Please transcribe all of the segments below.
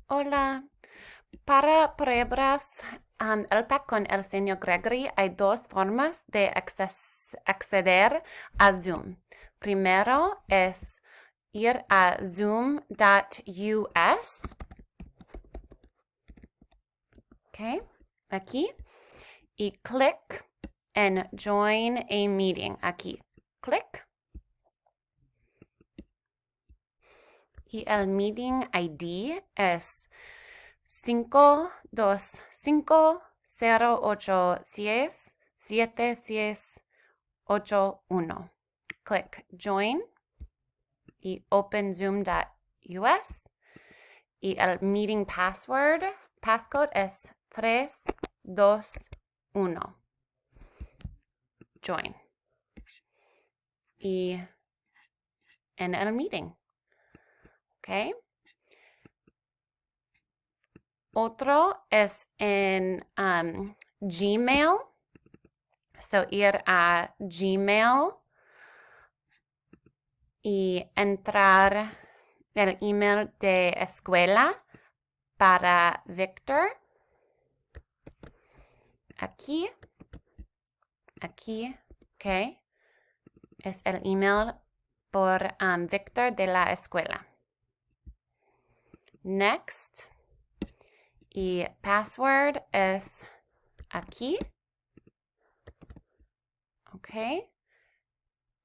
Hola. Para pruebas LPAC con el señor Gregory hay dos formas de acceder a Zoom. Primero es ir a zoom.us. Okay, aquí. Y clic en Join a Meeting. Aquí. Clic. Y el meeting ID es 525-08-6-7681. Click Join y Open Zoom.us. Y el meeting passcode es 321. Join. Y en el meeting. ¿Ok? Otro es en Gmail. So, ir a Gmail y entrar el email de escuela para Victor. Aquí. Ok. Es el email por Victor de la escuela. Next. Y password es aquí. Ok.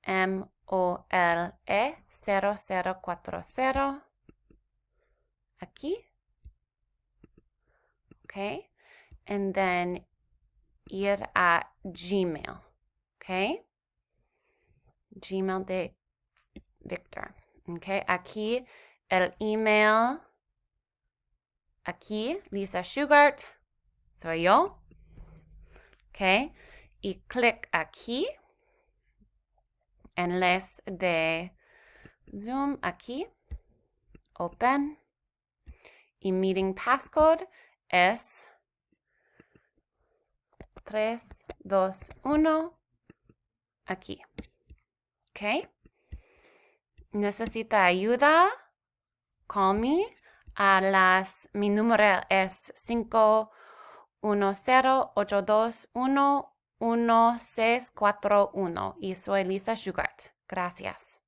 MOLE0040. Aquí. Ok. And then ir a Gmail. Ok. Gmail de Victor. Ok. Aquí el email. Aquí, Lisa Shugart. Soy yo. Ok. Y clic aquí. Enlace de Zoom aquí. Open. Y meeting passcode es 321 aquí. ¿Ok? ¿Necesita ayuda? Call me. Mi número es 510-821-1641 y soy Lisa Shugart. Gracias.